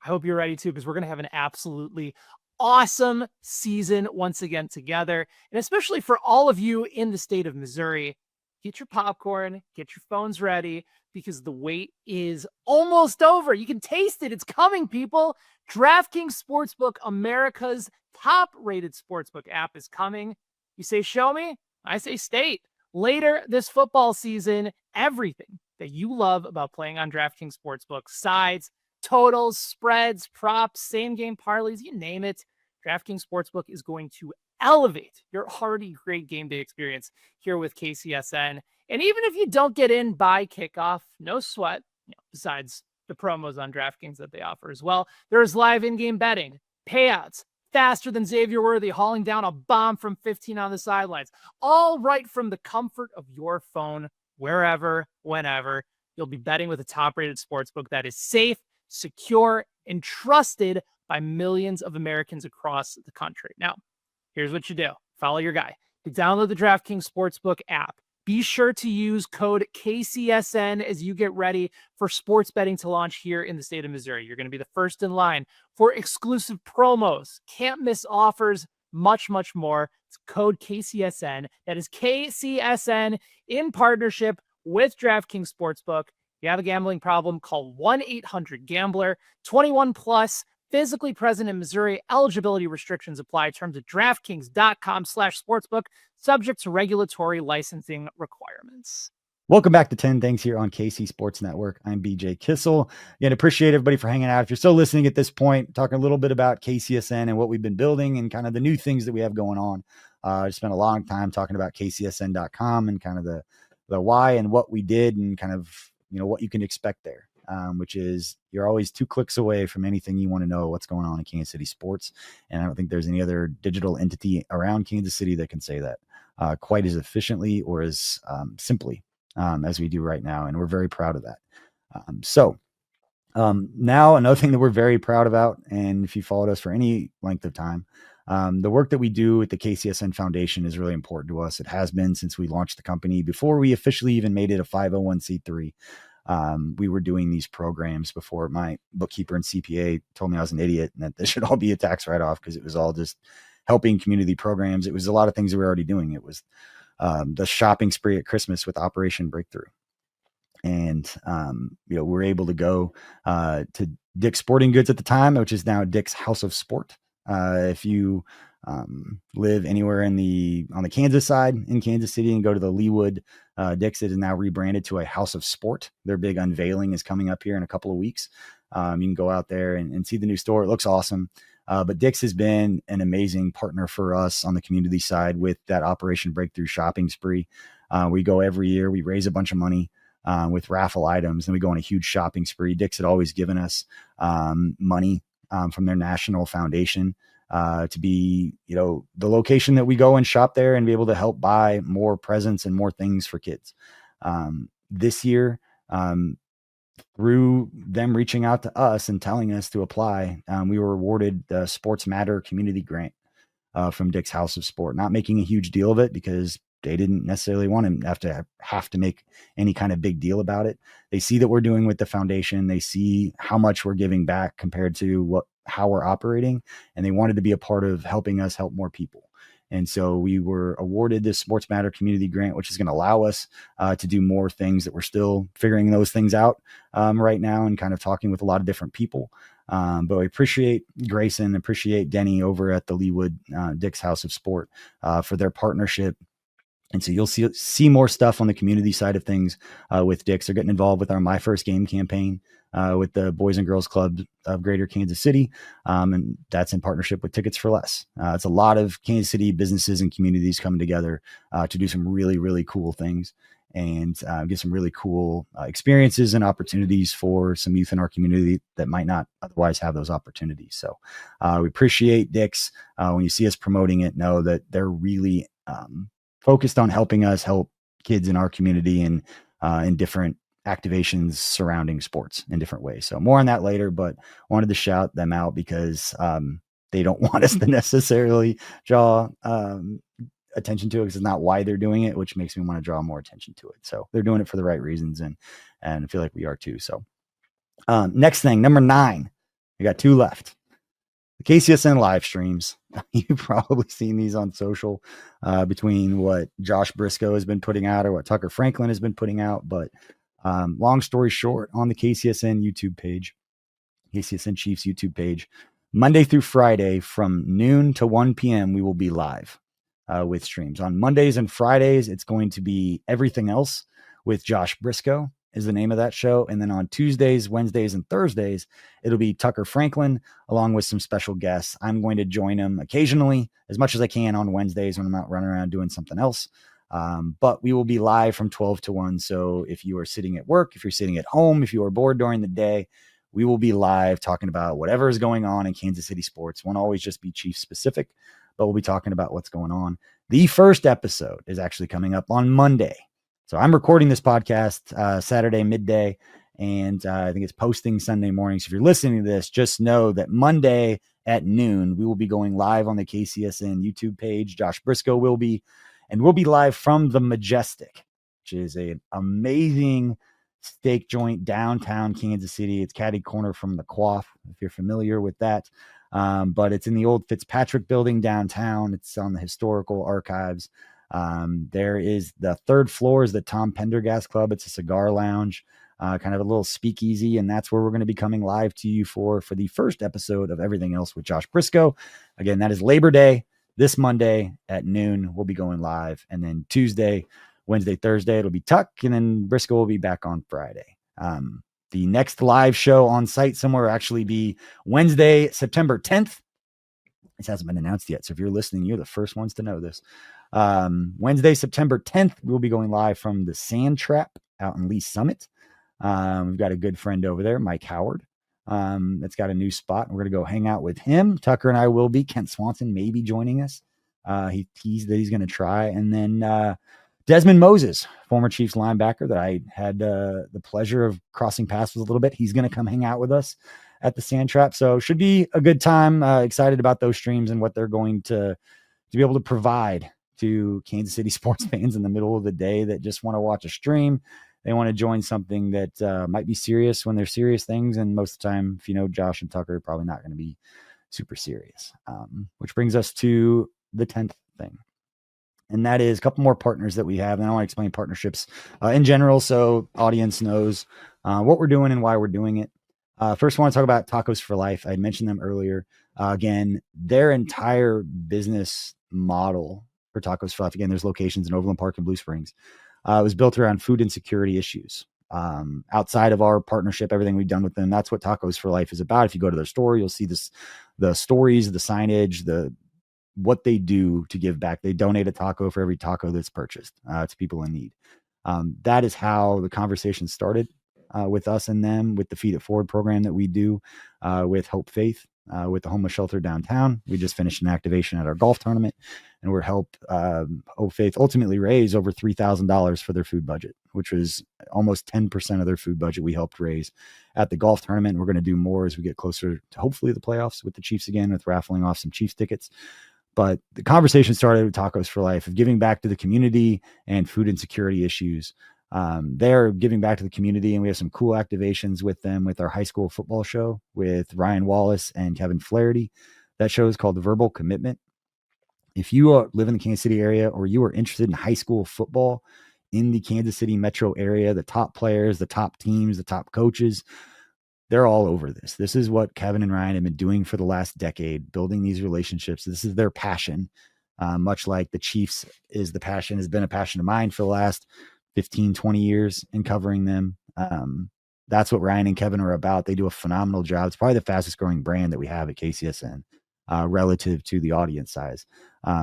I hope you're ready too, because we're going to have an absolutely awesome season once again together. And especially for all of you in the state of Missouri, get your popcorn, get your phones ready, because the wait is almost over. You can taste it. It's coming, people. DraftKings Sportsbook, America's top-rated sportsbook app, is coming. You say, show me. I say state. Later this football season, everything that you love about playing on DraftKings Sportsbook, sides, totals, spreads, props, same-game parlays, you name it, DraftKings Sportsbook is going to elevate your already great game day experience here with KCSN. And even if you don't get in by kickoff, no sweat, besides the promos on DraftKings that they offer as well, there's live in-game betting, payouts, faster than Xavier Worthy hauling down a bomb from 15 on the sidelines, all right from the comfort of your phone, wherever, whenever. You'll be betting with a top-rated sportsbook that is safe, secure, and trusted by millions of Americans across the country. Now, here's what you do. Follow your guy. You download the DraftKings Sportsbook app. Be sure to use code KCSN as you get ready for sports betting to launch here in the state of Missouri. You're going to be the first in line for exclusive promos, can't miss offers, much, much more. It's code KCSN. That is KCSN in partnership with DraftKings Sportsbook. If you have a gambling problem, call 1-800-GAMBLER. 21 plus, physically present in Missouri. Eligibility restrictions apply. Terms at DraftKings.com/sportsbook. Subject to regulatory licensing requirements. Welcome back to 10 Things here on KC Sports Network. I'm BJ Kissel. Again, appreciate everybody for hanging out. If you're still listening at this point, talking a little bit about KCSN and what we've been building and kind of the new things that we have going on. I spent a long time talking about KCSN.com and kind of the why and what we did and kind of, what you can expect there, which is you're always 2 clicks away from anything you want to know what's going on in Kansas City sports. And I don't think there's any other digital entity around Kansas City that can say that quite as efficiently or as simply as we do right now. And we're very proud of that. Now another thing that we're very proud about, and if you followed us for any length of time, the work that we do at the KCSN Foundation is really important to us. It has been since we launched the company. Before we officially even made it a 501c3, we were doing these programs before my bookkeeper and CPA told me I was an idiot and that this should all be a tax write-off because it was all just helping community programs. It was a lot of things that we were already doing. It was the shopping spree at Christmas with Operation Breakthrough. And, we're able to go to Dick's Sporting Goods at the time, which is now Dick's House of Sport. If you live anywhere on the Kansas side in Kansas City and go to the Leawood, Dick's, it is now rebranded to a House of Sport. Their big unveiling is coming up here in a couple of weeks. You can go out there and see the new store. It looks awesome. But Dick's has been an amazing partner for us on the community side with that Operation Breakthrough shopping spree. We go every year, we raise a bunch of money with raffle items, and we go on a huge shopping spree. Dick's had always given us money from their national foundation to be, the location that we go and shop there and be able to help buy more presents and more things for kids. This year, through them reaching out to us and telling us to apply, we were awarded the Sports Matter Community Grant from Dick's House of Sport, not making a huge deal of it because they didn't necessarily want to have to make any kind of big deal about it. They see that we're doing with the foundation. They see how much we're giving back compared to how we're operating. And they wanted to be a part of helping us help more people. And so we were awarded this Sports Matter Community Grant, which is going to allow us to do more things that we're still figuring those things out right now and kind of talking with a lot of different people. But we appreciate Grayson, appreciate Denny over at the Leawood Dick's House of Sport for their partnership. And so you'll see more stuff on the community side of things with Dick's. They're getting involved with our My First Game campaign with the Boys and Girls Club of Greater Kansas City. And that's in partnership with Tickets for Less. It's a lot of Kansas City businesses and communities coming together to do some really, really cool things and get some really cool experiences and opportunities for some youth in our community that might not otherwise have those opportunities. So we appreciate Dick's. When you see us promoting it, know that they're really focused on helping us help kids in our community and in different activations surrounding sports in different ways. So more on that later, but wanted to shout them out because they don't want us to necessarily draw attention to it because it's not why they're doing it, which makes me want to draw more attention to it. So they're doing it for the right reasons, and I feel like we are too. So next thing, number 9, we got 2 left. The KCSN live streams. You've probably seen these on social between what Josh Briscoe has been putting out or what Tucker Franklin has been putting out. But long story short, on the KCSN YouTube page, KCSN Chiefs YouTube page, Monday through Friday from noon to 1 p.m., we will be live with streams. On Mondays and Fridays, it's going to be Everything Else with Josh Briscoe is the name of that show. And then on Tuesdays, Wednesdays, and Thursdays, it'll be Tucker Franklin along with some special guests. I'm going to join him occasionally as much as I can on Wednesdays when I'm not running around doing something else. But we will be live from 12 to 1. So if you are sitting at work, if you're sitting at home, if you are bored during the day, we will be live talking about whatever is going on in Kansas City sports. Won't always just be Chiefs specific, but we'll be talking about what's going on. The first episode is actually coming up on Monday. So I'm recording this podcast Saturday midday, and I think it's posting Sunday morning. So if you're listening to this, just know that Monday at noon, we will be going live on the KCSN YouTube page. Josh Briscoe will be, and we'll be live from the Majestic, which is an amazing steak joint downtown Kansas City. It's catty corner from the Quaff, if you're familiar with that. But it's in the old Fitzpatrick building downtown. It's on the historical archives. There is the 3rd floor is the Tom Pendergast Club. It's a cigar lounge, kind of a little speakeasy. And that's where we're going to be coming live to you for the first episode of Everything Else with Josh Briscoe. Again, that is Labor Day this Monday at noon. We'll be going live. And then Tuesday, Wednesday, Thursday, it'll be Tuck. And then Briscoe will be back on Friday. The next live show on site somewhere will actually be Wednesday, September 10th. This hasn't been announced yet. So if you're listening, you're the first ones to know this. Wednesday, September 10th, we'll be going live from the Sand Trap out in Lee Summit. We've got a good friend over there, Mike Howard, that's got a new spot. And we're going to go hang out with him. Tucker and I will be. Kent Swanson may be joining us. He teased that he's going to try. And then Desmond Moses, former Chiefs linebacker that I had the pleasure of crossing paths with a little bit. He's going to come hang out with us at the Sand Trap. So should be a good time. Excited about those streams and what they're going to be able to provide to Kansas City sports fans in the middle of the day that just want to watch a stream. They want to join something that might be serious when they're serious things. And most of the time, if you know Josh and Tucker, probably not going to be super serious. Which brings us to the 10th thing. And that is a couple more partners that we have. And I want to explain partnerships in general so audience knows what we're doing and why we're doing it. First, I want to talk about Tacos for Life. I mentioned them earlier. Again, their entire business model for Tacos for Life, again, there's locations in Overland Park and Blue Springs. It was built around food insecurity issues. outside of our partnership, everything we've done with them. That's what Tacos for Life is about. If you go to their store, you'll see the stories, the signage, what they do to give back. They donate a taco for every taco that's purchased to people in need. That is how the conversation started with us and them, with the Feed It Forward program that we do with Hope Faith, with the homeless shelter downtown. We just finished an activation at our golf tournament, and we're helped Hope Faith ultimately raise over $3,000 for their food budget, which was almost 10% of their food budget we helped raise at the golf tournament. We're going to do more as we get closer to hopefully the playoffs with the Chiefs again, with raffling off some Chiefs tickets. But the conversation started with Tacos for Life, of giving back to the community and food insecurity issues. They're giving back to the community, and we have some cool activations with them with our high school football show with Ryan Wallace and Kevin Flaherty. That show is called The Verbal Commitment. If you live in the Kansas City area, or you are interested in high school football in the Kansas City metro area, the top players, the top teams, the top coaches, they're all over this. This is what Kevin and Ryan have been doing for the last decade, building these relationships. This is their passion, much like the Chiefs has been a passion of mine for the last 15, 20 years in covering them. That's what Ryan and Kevin are about. They do a phenomenal job. It's probably the fastest growing brand that we have at KCSN relative to the audience size.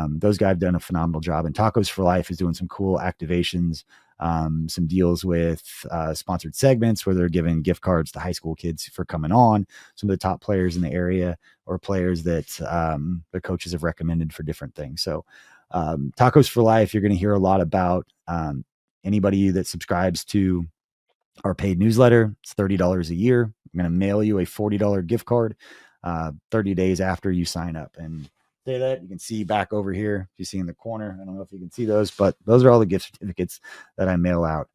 Those guys have done a phenomenal job, and Tacos for Life is doing some cool activations, some deals with sponsored segments where they're giving gift cards to high school kids for coming on, some of the top players in the area, or players that the coaches have recommended for different things. So Tacos for Life, you're going to hear a lot about. Anybody that subscribes to our paid newsletter, it's $30 a year. I'm going to mail you a $40 gift card 30 days after you sign up. And say that you can see back over here, if you see in the corner, I don't know if you can see those, but those are all the gift certificates that I mail out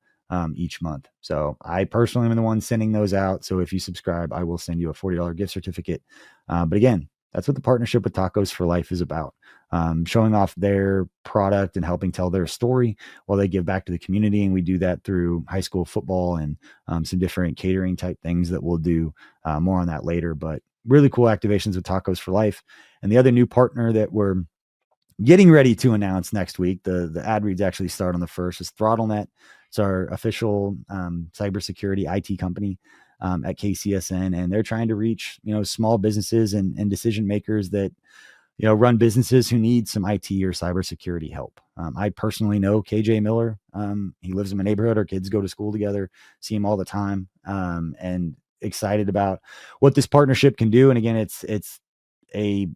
each month. So I personally am the one sending those out. So if you subscribe, I will send you a $40 gift certificate. But again, that's what the partnership with Tacos for Life is about. Showing off their product and helping tell their story while they give back to the community. And we do that through high school football and some different catering type things that we'll do. More on that later, but really cool activations with Tacos for Life. And the other new partner that we're getting ready to announce next week, the ad reads actually start on the 1st, is ThrottleNet. It's our official cybersecurity IT company at KCSN, and they're trying to reach, small businesses and decision makers that, run businesses who need some IT or cybersecurity help. I personally know KJ Miller. He lives in my neighborhood. Our kids go to school together, see him all the time, and excited about what this partnership can do. And again, it's a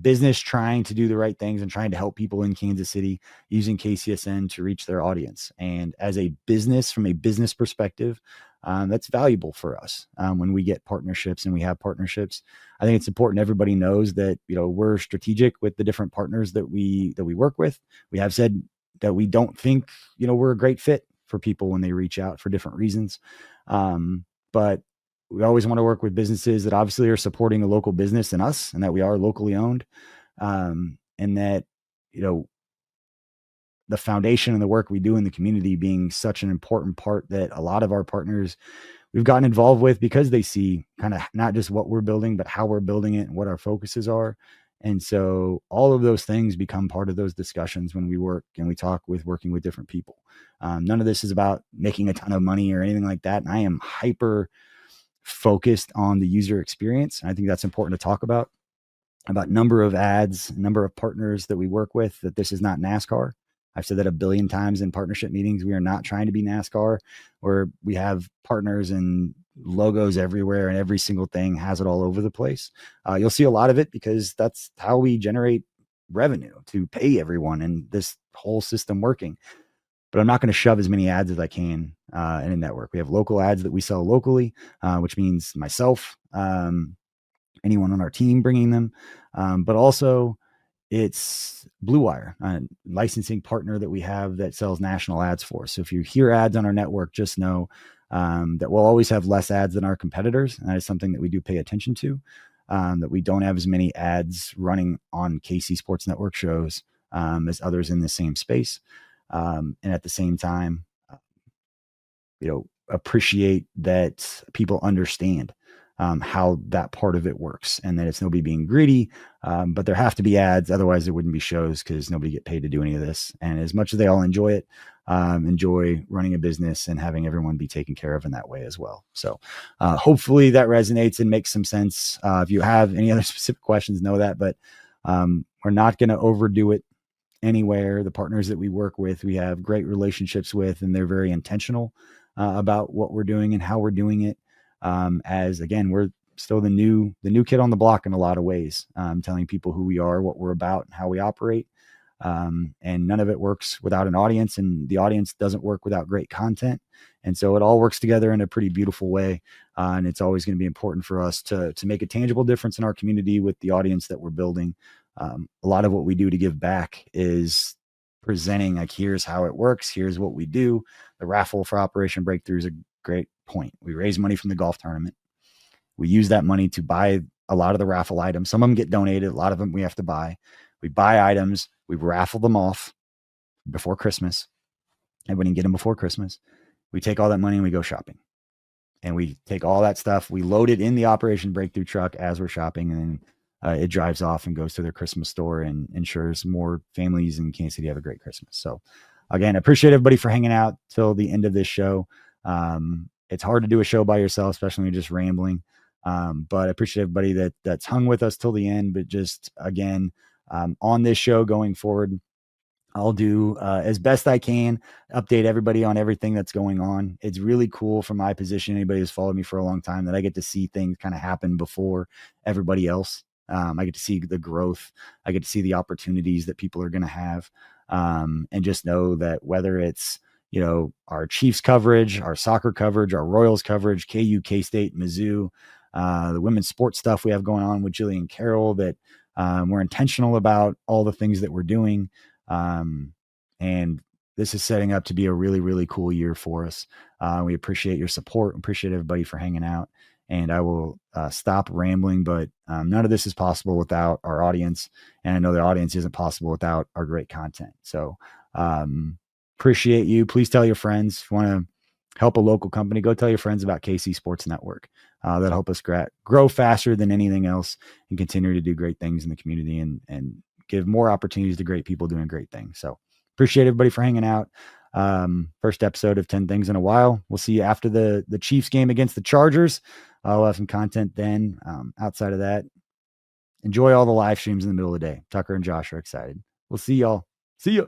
business trying to do the right things and trying to help people in Kansas City using KCSN to reach their audience. And as a business, from a business perspective, that's valuable for us when we get partnerships and we have partnerships. I think it's important everybody knows that, we're strategic with the different partners that we work with. We have said that we don't think, we're a great fit for people when they reach out for different reasons. But we always want to work with businesses that obviously are supporting a local business and us, and that we are locally owned. And that, the foundation and the work we do in the community being such an important part that a lot of our partners we've gotten involved with, because they see kind of not just what we're building, but how we're building it and what our focuses are. And so all of those things become part of those discussions when we work and we talk with working with different people. None of this is about making a ton of money or anything like that. And I am hyper focused on the user experience. I think that's important to talk about number of ads, number of partners that we work with, that this is not NASCAR. I've said that a billion times in partnership meetings. We are not trying to be NASCAR, where we have partners and logos everywhere and every single thing has it all over the place. You'll see a lot of it because that's how we generate revenue to pay everyone and this whole system working. But I'm not going to shove as many ads as I can in a network. We have local ads that we sell locally, which means myself, anyone on our team bringing them, but also it's Blue Wire, a licensing partner that we have that sells national ads for us. So if you hear ads on our network, just know that we'll always have less ads than our competitors. And that is something that we do pay attention to, that we don't have as many ads running on KC Sports Network shows as others in the same space. And at the same time, appreciate that people understand how that part of it works, and that it's nobody being greedy, but there have to be ads. Otherwise there wouldn't be shows, because nobody get paid to do any of this. And as much as they all enjoy it, enjoy running a business and having everyone be taken care of in that way as well. So hopefully that resonates and makes some sense. If you have any other specific questions, know that, but we're not going to overdo it anywhere. The partners that we work with, we have great relationships with, and they're very intentional about what we're doing and how we're doing it. As again, we're still the new kid on the block in a lot of ways, telling people who we are, what we're about, and how we operate. And none of it works without an audience, and the audience doesn't work without great content. And so it all works together in a pretty beautiful way. And it's always going to be important for us to make a tangible difference in our community with the audience that we're building. A lot of what we do to give back is presenting, like, here's how it works. Here's what we do. The raffle for Operation Breakthrough is a great point. We raise money from the golf tournament. We use that money to buy a lot of the raffle items. Some of them get donated. A lot of them we have to buy. We buy items. We raffle them off before Christmas. Everybody can get them before Christmas. We take all that money and we go shopping. And we take all that stuff. We load it in the Operation Breakthrough truck as we're shopping. And then it drives off and goes to their Christmas store and ensures more families in Kansas City have a great Christmas. So again, I appreciate everybody for hanging out till the end of this show. It's hard to do a show by yourself, especially when you're just rambling. But I appreciate everybody that's hung with us till the end. But just again, on this show going forward, I'll do as best I can, update everybody on everything that's going on. It's really cool from my position. Anybody who's followed me for a long time, that I get to see things kind of happen before everybody else. I get to see the growth. I get to see the opportunities that people are going to have. And just know that whether it's, our Chiefs coverage, our soccer coverage, our Royals coverage, KU, K-State, Mizzou, the women's sports stuff we have going on with Jillian Carroll, that we're intentional about all the things that we're doing. And this is setting up to be a really, really cool year for us. We appreciate your support. Appreciate everybody for hanging out. And I will stop rambling, but none of this is possible without our audience. And I know the audience isn't possible without our great content. So appreciate you. Please tell your friends. If you want to help a local company, go tell your friends about KC Sports Network. That'll help us grow faster than anything else and continue to do great things in the community and give more opportunities to great people doing great things. So appreciate everybody for hanging out. First episode of 10 Things in a While. We'll see you after the Chiefs game against the Chargers. I'll have some content then. Outside of that, enjoy all the live streams in the middle of the day. Tucker and Josh are excited. We'll see y'all. See ya.